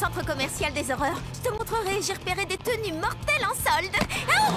centre commercial des horreurs. Je te montrerai, j'ai repéré des tenues mortelles en solde. Ah!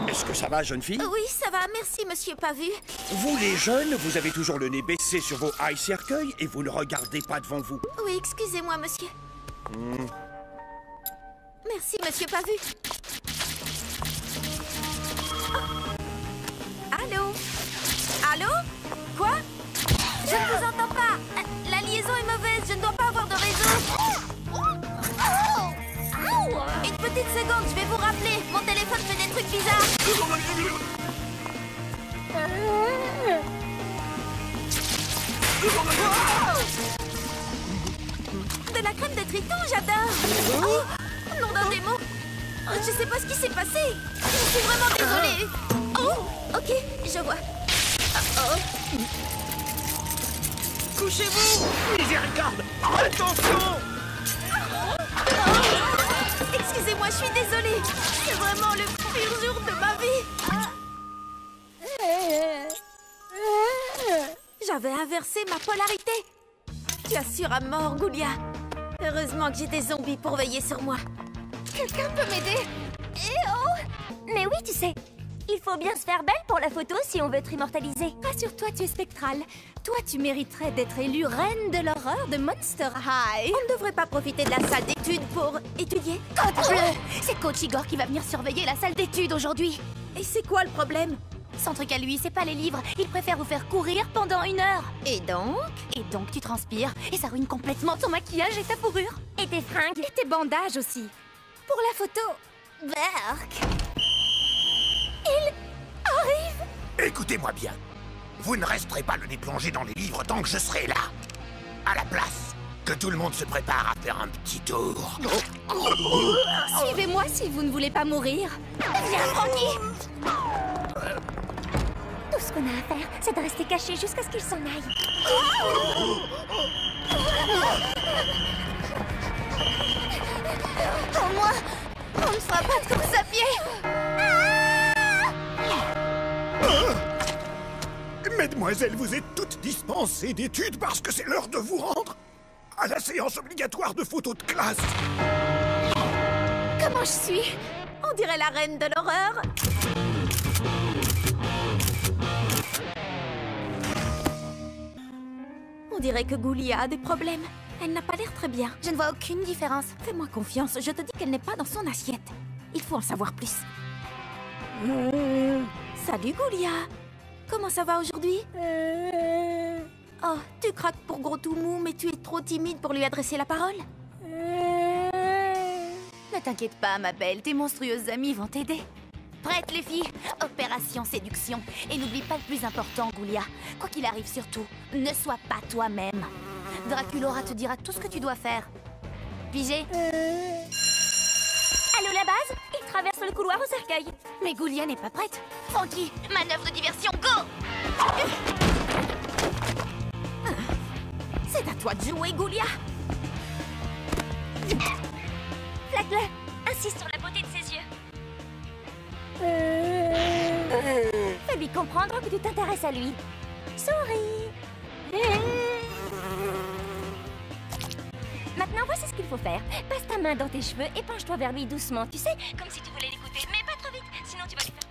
Est-ce que ça va, jeune fille? Oui, ça va, merci, monsieur Pavu. Vous, les jeunes, vous avez toujours le nez baissé sur vos high cercueils et vous ne regardez pas devant vous. Oui, excusez-moi, monsieur. Merci, monsieur Pavu. Oh. Allô? Allô? Quoi? Je ne vous entends pas. La liaison est mauvaise, je ne dois pas avoir de réseau. Une petite seconde, je vais vous rappeler. Mon téléphone fait des trucs bizarres. De la crème de triton, j'adore. Oh, nom d'un démon. Je sais pas ce qui s'est passé. Je suis vraiment désolée. Oh, ok, je vois. Couchez-vous! Miséricorde! Attention! Excusez-moi, je suis désolée. C'est vraiment le pire jour de ma vie. J'avais inversé ma polarité. Tu assures à mort, Goulia. Heureusement que j'ai des zombies pour veiller sur moi. Quelqu'un peut m'aider? Eh oh! Mais oui, tu sais, il faut bien se faire belle pour la photo si on veut être immortalisé. Rassure-toi, tu es spectrale. Toi, tu mériterais d'être élue reine de l'horreur de Monster High. On ne devrait pas profiter de la salle d'études pour étudier? Code bleu! C'est Coach Igor qui va venir surveiller la salle d'études aujourd'hui. Et c'est quoi le problème? Son truc à lui, c'est pas les livres. Il préfère vous faire courir pendant 1 heure. Et donc? Et donc, tu transpires et ça ruine complètement ton maquillage et ta fourrure. Et tes fringues. Et tes bandages aussi. Pour la photo, Berk. Il arrive. Écoutez-moi bien. Vous ne resterez pas le nez plongé dans les livres tant que je serai là. À la place, que tout le monde se prépare à faire un petit tour. Suivez-moi si vous ne voulez pas mourir. Viens, Frankie. Tout ce qu'on a à faire, c'est de rester caché jusqu'à ce qu'il s'en aille. Au moins, on ne fera pas de course à pied. Mesdemoiselles, vous êtes toutes dispensées d'études parce que c'est l'heure de vous rendre à la séance obligatoire de photos de classe. Comment je suis? On dirait la reine de l'horreur. On dirait que Goulia a des problèmes. Elle n'a pas l'air très bien. Je ne vois aucune différence. Fais-moi confiance, je te dis qu'elle n'est pas dans son assiette. Il faut en savoir plus. Salut Goulia. Comment ça va aujourd'hui? Oh, tu craques pour Gros tout mou, mais tu es trop timide pour lui adresser la parole. Ne t'inquiète pas, ma belle, tes monstrueuses amies vont t'aider. Prête, les filles? Opération séduction. Et n'oublie pas le plus important, Goulia. Quoi qu'il arrive, surtout, ne sois pas toi-même. Draculora te dira tout ce que tu dois faire. Pigé? Allô, la base? Il traverse le couloir au cercueil. Mais Goulia n'est pas prête. Frankie, manœuvre de diversion, go! C'est à toi de jouer, Goulia. Flaque-le. Insiste sur la beauté de ses yeux. Fais-lui comprendre que tu t'intéresses à lui. Souris. Maintenant, voici ce qu'il faut faire. Passe ta main dans tes cheveux et penche-toi vers lui doucement, tu sais, comme si tu voulais l'écouter, mais pas trop vite, sinon tu vas lui faire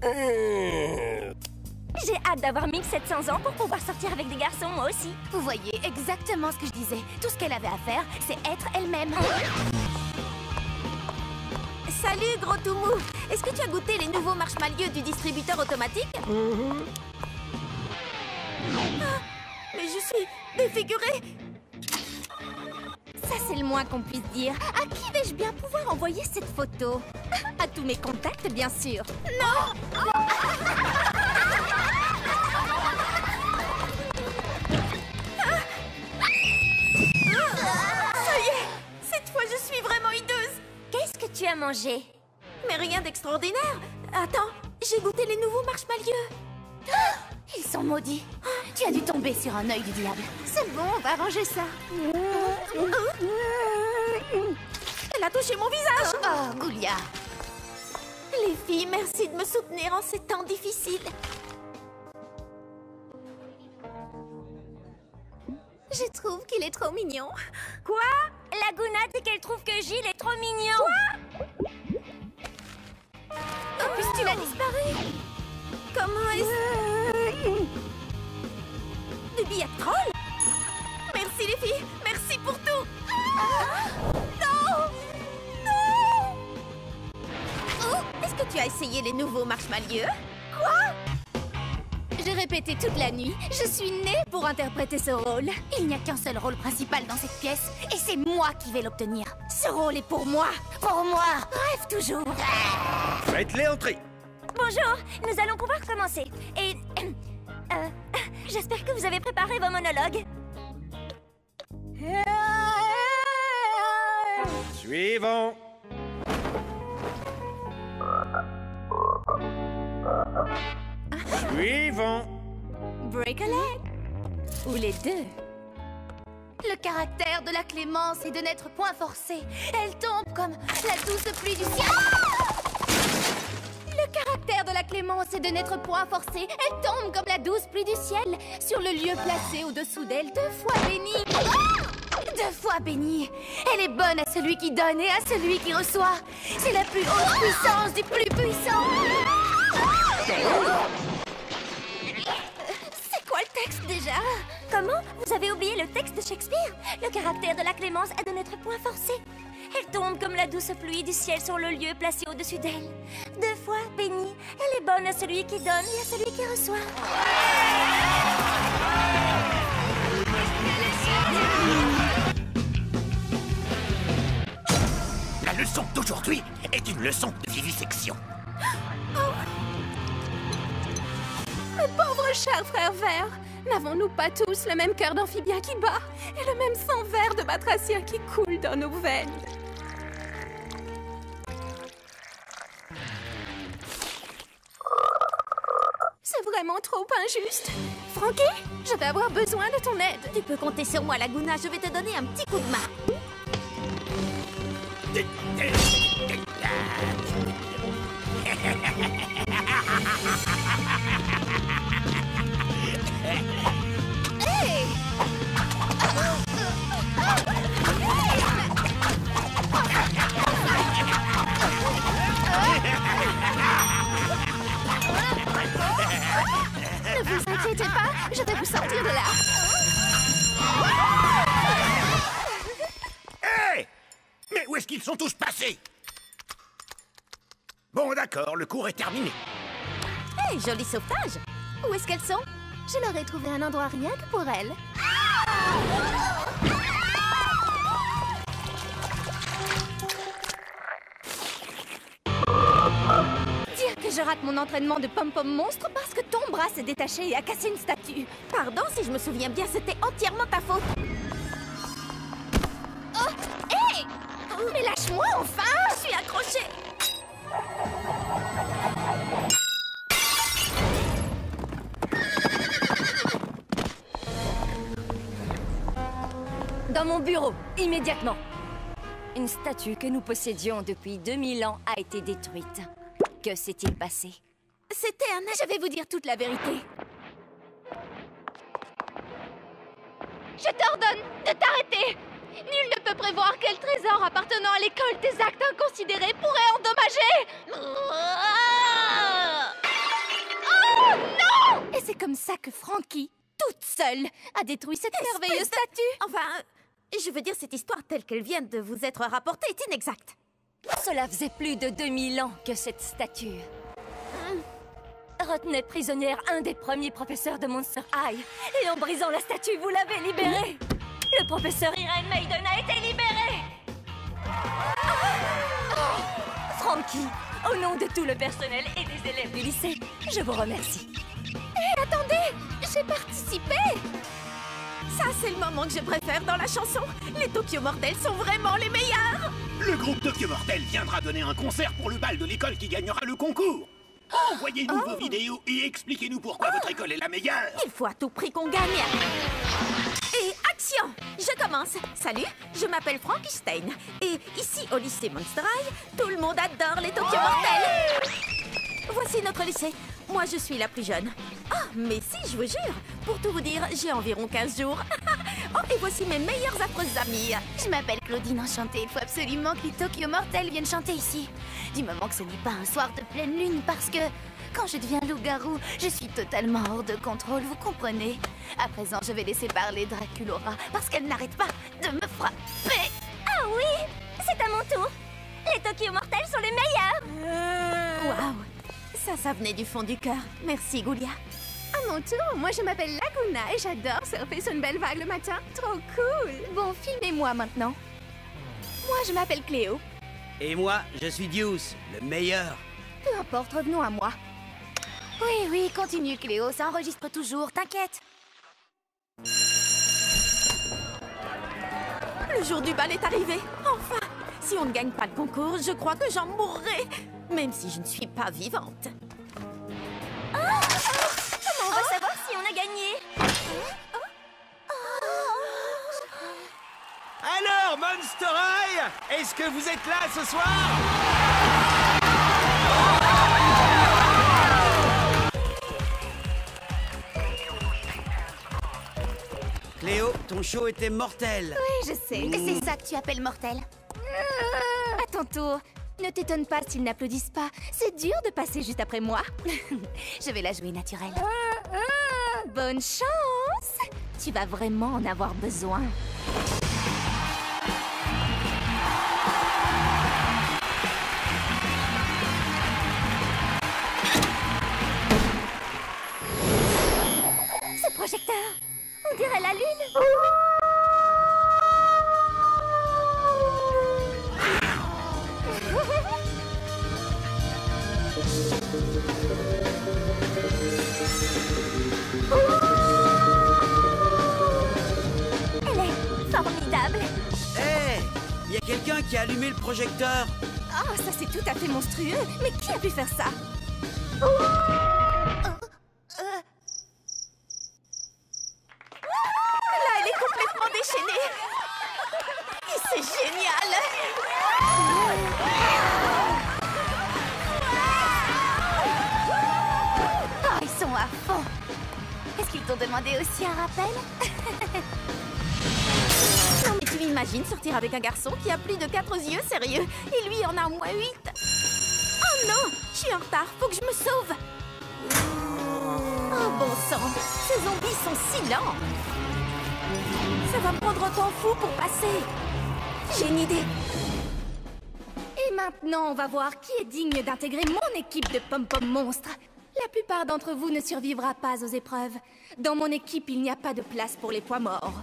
peur. J'ai hâte d'avoir 1700 ans pour pouvoir sortir avec des garçons, moi aussi. Vous voyez exactement ce que je disais. Tout ce qu'elle avait à faire, c'est être elle-même. Salut, Gros tout mou. Est-ce que tu as goûté les nouveaux marshmallows du distributeur automatique? Ah, mais je suis défigurée. Ça, c'est le moins qu'on puisse dire. À qui vais-je bien pouvoir envoyer cette photo? À tous mes contacts, bien sûr. Non. Ça y est, cette fois je suis vraiment hideuse. Qu'est-ce que tu as mangé? Mais rien d'extraordinaire. Attends, j'ai goûté les nouveaux marshmallows. Ils sont maudits. Tu as dû tomber sur un œil du diable. C'est bon, on va arranger ça. Elle a touché mon visage. Oh, Goulia. Les filles, merci de me soutenir en ces temps difficiles. Je trouve qu'il est trop mignon. Quoi? Laguna dit qu'elle trouve que Gilles est trop mignon. Oh, puisqu'il a disparu. Comment est-ce... Des billets de troll? Merci les filles, merci pour tout. Non! Non! Oh, est-ce que tu as essayé les nouveaux marshmallows? Quoi? J'ai répété toute la nuit. Je suis née pour interpréter ce rôle. Il n'y a qu'un seul rôle principal dans cette pièce, et c'est moi qui vais l'obtenir. Ce rôle est pour moi. Pour moi. Rêve toujours. Faites-les entrer. Bonjour, nous allons pouvoir commencer. Et... j'espère que vous avez préparé vos monologues. Suivant. Suivant. Break a leg. Ou les deux. Le caractère de la clémence est de n'être point forcée. Elle tombe comme la douce pluie du ciel. Le caractère de la clémence est de n'être point forcée. Elle tombe comme la douce pluie du ciel sur le lieu placé au-dessous d'elle, 2 fois bénie. 2 fois bénie. Elle est bonne à celui qui donne et à celui qui reçoit. C'est la plus haute puissance du plus puissant. C'est quoi le texte déjà? Comment? Vous avez oublié le texte de Shakespeare? Le caractère de la clémence est de n'être point forcé. Elle tombe comme la douce pluie du ciel sur le lieu placé au-dessus d'elle. 2 fois bénie. Elle est bonne à celui qui donne et à celui qui reçoit. La leçon d'aujourd'hui est une leçon de vivisection. Mes pauvres chers frères verts, n'avons-nous pas tous le même cœur d'amphibien qui bat et le même sang vert de batracien qui coule dans nos veines? C'est vraiment trop injuste. Frankie, je vais avoir besoin de ton aide. Tu peux compter sur moi, Laguna. Je vais te donner un petit coup de main. Hey! Ne vous inquiétez pas, je vais vous sortir de là. Hé! Mais où est-ce qu'ils sont tous passés? Bon, d'accord, le cours est terminé. Hey, joli sauvetage! Où est-ce qu'elles sont? Je leur ai trouvé un endroit rien que pour elles. Dire que je rate mon entraînement de pom-pom monstre parce que ton bras s'est détaché et a cassé une statue. Pardon, si je me souviens bien, c'était entièrement ta faute. Oh! Hé! Mais lâche-moi enfin! Je suis accrochée. Dans mon bureau, immédiatement. Une statue que nous possédions depuis 2000 ans a été détruite. Que s'est-il passé? C'était un... Je vais vous dire toute la vérité. Je t'ordonne de t'arrêter! Nul ne peut prévoir quel trésor appartenant à l'école des actes inconsidérés pourrait endommager! Oh non! Et c'est comme ça que Frankie, toute seule, a détruit cette merveilleuse statue. Enfin, je veux dire, cette histoire telle qu'elle vient de vous être rapportée est inexacte. Cela faisait plus de 2000 ans que cette statue retenait prisonnière un des premiers professeurs de Monster High. Et en brisant la statue, vous l'avez libérée. Le professeur Irene Maiden a été libéré. Frankie, au nom de tout le personnel et des élèves du lycée, je vous remercie. Hé, attendez! J'ai participé! Ça, c'est le moment que je préfère dans la chanson. Les Tokyo Mortels sont vraiment les meilleurs! Le groupe Tokyo Mortel viendra donner un concert pour le bal de l'école qui gagnera le concours. Envoyez-nous vos vidéos et expliquez-nous pourquoi votre école est la meilleure. Il faut à tout prix qu'on gagne. Et action! Je commence. Salut, je m'appelle Frankenstein. Et ici, au lycée Monster High, tout le monde adore les Tokyo Mortels. Voici notre lycée. Moi, je suis la plus jeune. Ah, mais si, je vous jure. Pour tout vous dire, j'ai environ 15 jours. Oh, et voici mes meilleures affreuses amies. Je m'appelle Claudine Enchantée. Il faut absolument que les Tokyo Mortels viennent chanter ici. Du moment que ce n'est pas un soir de pleine lune, parce que quand je deviens loup-garou, je suis totalement hors de contrôle, vous comprenez? À présent, je vais laisser parler Draculaura, parce qu'elle n'arrête pas de me frapper. Ah oui, c'est à mon tour. Les Tokyo Mortels sont les meilleurs. Waouh, ça venait du fond du cœur. Merci, Goulia. À mon tour, moi je m'appelle Laguna et j'adore surfer sur une belle vague le matin. Trop cool! Bon, filmez-moi maintenant. Moi je m'appelle Cléo. Et moi, je suis Deuce, le meilleur. Peu importe, revenons à moi. Oui, continue Cléo, ça enregistre toujours, t'inquiète. Le jour du bal est arrivé. Enfin, si on ne gagne pas le concours, je crois que j'en mourrai. Même si je ne suis pas vivante. Comment on va savoir si on a gagné? Alors, Monster High, est-ce que vous êtes là ce soir? Cléo, ton show était mortel. Oui, je sais. C'est ça que tu appelles mortel? À ton tour. Ne t'étonne pas s'ils n'applaudissent pas. C'est dur de passer juste après moi. Je vais la jouer naturelle. Bonne chance! Tu vas vraiment en avoir besoin. Ce projecteur, on dirait la lune. Elle est formidable. Hé, il y a quelqu'un qui a allumé le projecteur. Ah, ça c'est tout à fait monstrueux. Mais qui a pu faire ça? Là, elle est complètement déchaînée. Et c'est génial. Oh, ils sont à fond. Est-ce qu'ils t'ont demandé aussi un rappel? Non, mais tu imagines sortir avec un garçon qui a plus de 4 yeux, sérieux, et lui en a au moins 8. Oh non, je suis en retard, faut que je me sauve. Oh bon sang, ces zombies sont si lents. Ça va me prendre un temps fou pour passer. J'ai une idée. Et maintenant, on va voir qui est digne d'intégrer mon équipe de pom-pom monstres. La plupart d'entre vous ne survivra pas aux épreuves. Dans mon équipe, il n'y a pas de place pour les poids morts.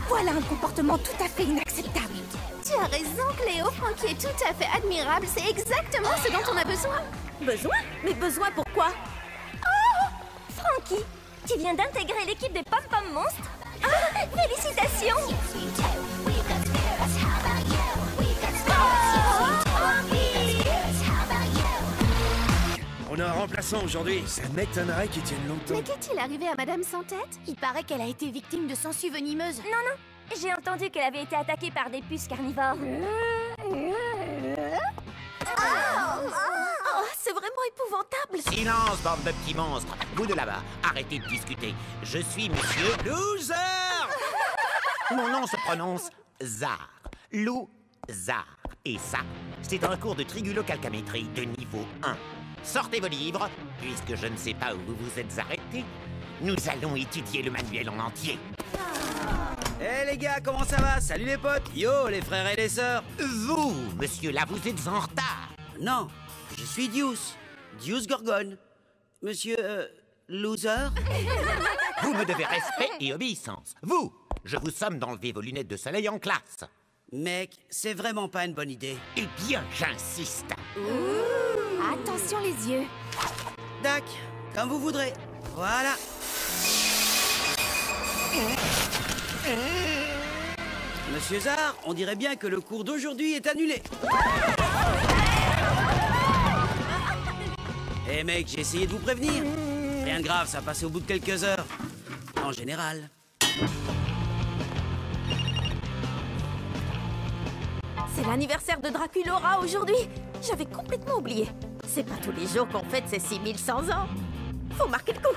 Voilà un comportement tout à fait inacceptable. Tu as raison, Cléo. Frankie est tout à fait admirable. C'est exactement ce dont on a besoin. Besoin? Mais besoin pourquoi? Frankie, tu viens d'intégrer l'équipe des pom-pom monstres. Ah, félicitations. On a un remplaçant aujourd'hui. Ça m'étonnerait qu'il tienne longtemps. Mais qu'est-il arrivé à Madame Sans Tête? Il paraît qu'elle a été victime de sangsues venimeuses. Non, j'ai entendu qu'elle avait été attaquée par des puces carnivores. Oh, c'est vraiment épouvantable. Silence, bande de petits monstres. Vous de là-bas, arrêtez de discuter. Je suis Monsieur Loser. Mon nom se prononce Zar. Lou-Zar. Et ça, c'est un cours de trigulocalcamétrie de niveau 1. Sortez vos livres, puisque je ne sais pas où vous vous êtes arrêtés. Nous allons étudier le manuel en entier. Hé les gars, comment ça va? Salut les potes. Yo les frères et les sœurs. Vous, monsieur, là, vous êtes en retard. Non, je suis Deuce. Deuce Gorgone. Monsieur... Loser? Vous me devez respect et obéissance. Vous, je vous somme d'enlever vos lunettes de soleil en classe. Mec, c'est vraiment pas une bonne idée. Eh bien, j'insiste. Attention les yeux. Dac, comme vous voudrez. Voilà. Monsieur Zar, on dirait bien que le cours d'aujourd'hui est annulé. Eh mec, j'ai essayé de vous prévenir. Rien de grave, ça va passer au bout de quelques heures. En général. C'est l'anniversaire de Draculaura aujourd'hui. J'avais complètement oublié. C'est pas tous les jours qu'on fête ses 6100 ans. Faut marquer le coup.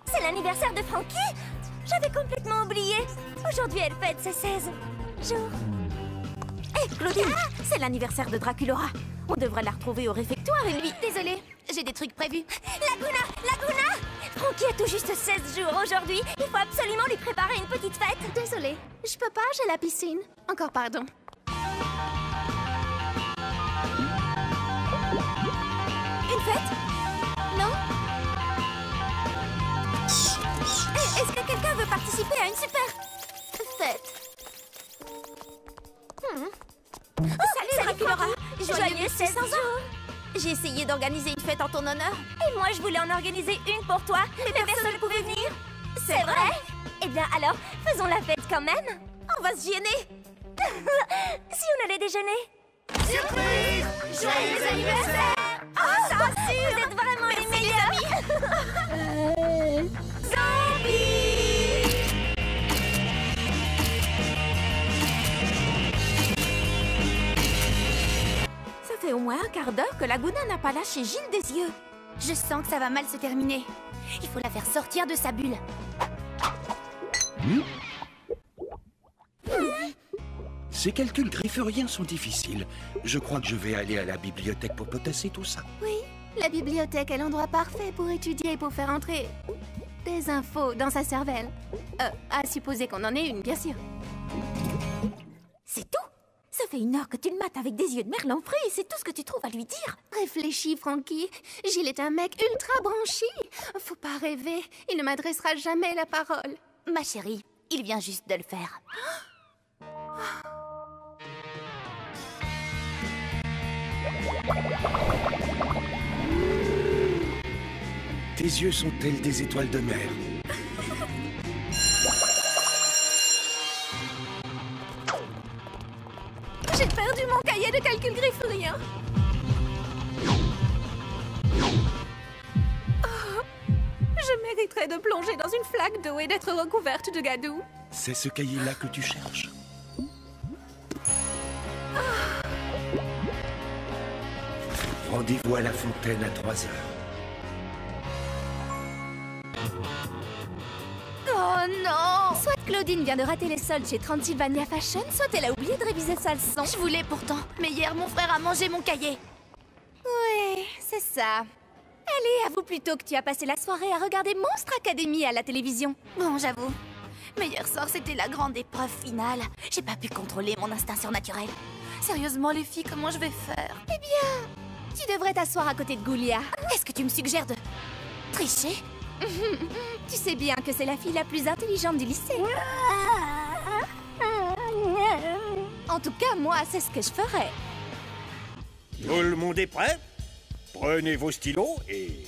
C'est l'anniversaire de Frankie? J'avais complètement oublié. Aujourd'hui, elle fête ses 16 jours. Hé, Claudine, c'est l'anniversaire de Draculaura. On devrait la retrouver au réfectoire et lui... Désolée, j'ai des trucs prévus. Laguna! Laguna! Frankie a tout juste 16 jours aujourd'hui. Il faut absolument lui préparer une petite fête. Désolée, je peux pas, j'ai la piscine. Encore pardon. Une fête? Non? Est-ce que quelqu'un veut participer à une super fête? Salut Draculaura! Joyeux 16 ans! J'ai essayé d'organiser une fête en ton honneur. Et moi, je voulais en organiser une pour toi, mais personne ne pouvait venir. C'est vrai? Eh bien, alors, faisons la fête quand même. On va se gêner. Si on allait déjeuner. Surprise! Joyeux anniversaire! Oh, ça rassure! Vous êtes vraiment les meilleurs amis! Zombie! Ça fait au moins un quart d'heure que Laguna n'a pas lâché Gilles des yeux. Je sens que ça va mal se terminer. Il faut la faire sortir de sa bulle. Ces calculs grifferiens sont difficiles. Je crois que je vais aller à la bibliothèque pour potasser tout ça. Oui, la bibliothèque est l'endroit parfait pour étudier et pour faire entrer des infos dans sa cervelle. À supposer qu'on en ait une, bien sûr. C'est tout? Ça fait 1 heure que tu le mates avec des yeux de merlan frit et c'est tout ce que tu trouves à lui dire? Réfléchis, Frankie. Gilles est un mec ultra branché. Faut pas rêver, il ne m'adressera jamais la parole. Ma chérie, il vient juste de le faire. Tes yeux sont tels des étoiles de mer. J'ai perdu mon cahier de calcul griffurien. Oh, je mériterais de plonger dans une flaque d'eau et d'être recouverte de gadou. C'est ce cahier-là que tu cherches. Rendez-vous à la fontaine à 3 heures. Oh non! Soit Claudine vient de rater les soldes chez Transylvania Fashion, soit elle a oublié de réviser sa leçon. Je voulais pourtant, mais hier mon frère a mangé mon cahier. Oui, c'est ça. Allez, avoue plutôt que tu as passé la soirée à regarder Monstre Academy à la télévision. Bon, j'avoue. Mais hier soir, c'était la grande épreuve finale. J'ai pas pu contrôler mon instinct surnaturel. Sérieusement, les filles, comment je vais faire? Eh bien, tu devrais t'asseoir à côté de Goulia. Est-ce que tu me suggères de tricher? Tu sais bien que c'est la fille la plus intelligente du lycée. En tout cas, moi, c'est ce que je ferais. Tout le monde est prêt? Prenez vos stylos et...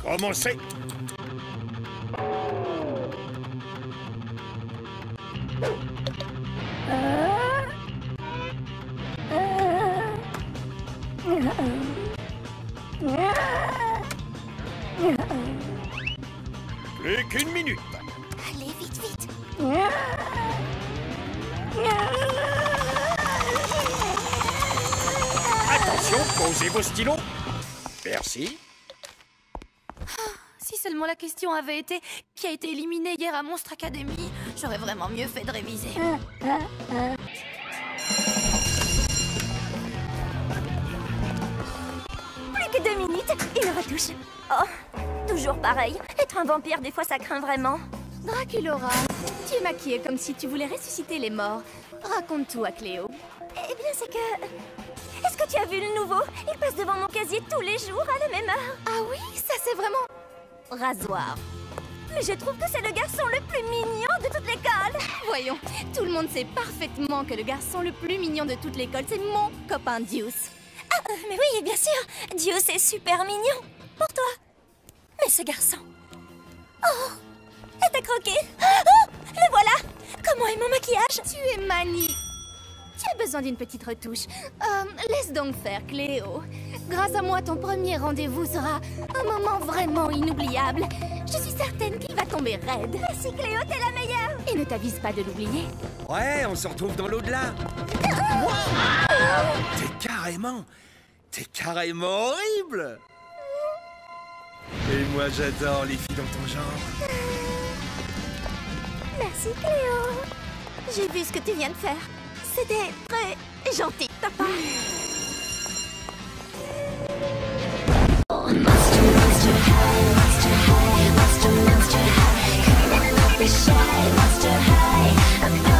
commencez! Plus qu'1 minute. Allez, vite, vite. Attention, posez vos stylos. Merci. Si seulement la question avait été qui a été éliminé hier à Monstre Academy, j'aurais vraiment mieux fait de réviser. Plus que 2 minutes, une retouche. Oh, toujours pareil. Être un vampire, des fois, ça craint vraiment. Draculaura, tu es maquillée comme si tu voulais ressusciter les morts. Raconte tout à Cléo. Eh bien, c'est que... Est-ce que tu as vu le nouveau? Il passe devant mon casier tous les jours à la même heure. Ah oui, ça c'est vraiment... Rasoir. Mais je trouve que c'est le garçon le plus mignon de toute l'école. Voyons, tout le monde sait parfaitement que le garçon le plus mignon de toute l'école, c'est mon copain Deuce. Ah, mais oui, bien sûr. Deuce est super mignon. Pour toi. Mais ce garçon... Oh, elle t'a croqué. Oh, le voilà. Comment est mon maquillage? Tu es magnifique. Tu as besoin d'une petite retouche. Laisse donc faire, Cléo. Grâce à moi, ton premier rendez-vous sera un moment vraiment inoubliable. Je suis certaine qu'il va tomber raide. Merci Cléo, t'es la meilleure. Et ne t'avise pas de l'oublier. Ouais, on se retrouve dans l'au-delà. T'es carrément horrible. Et moi, j'adore les filles dans ton genre. Merci, Cléo. J'ai vu ce que tu viens de faire. C'était très gentil de ta part. Monster high, monster high, monster high. Monster high.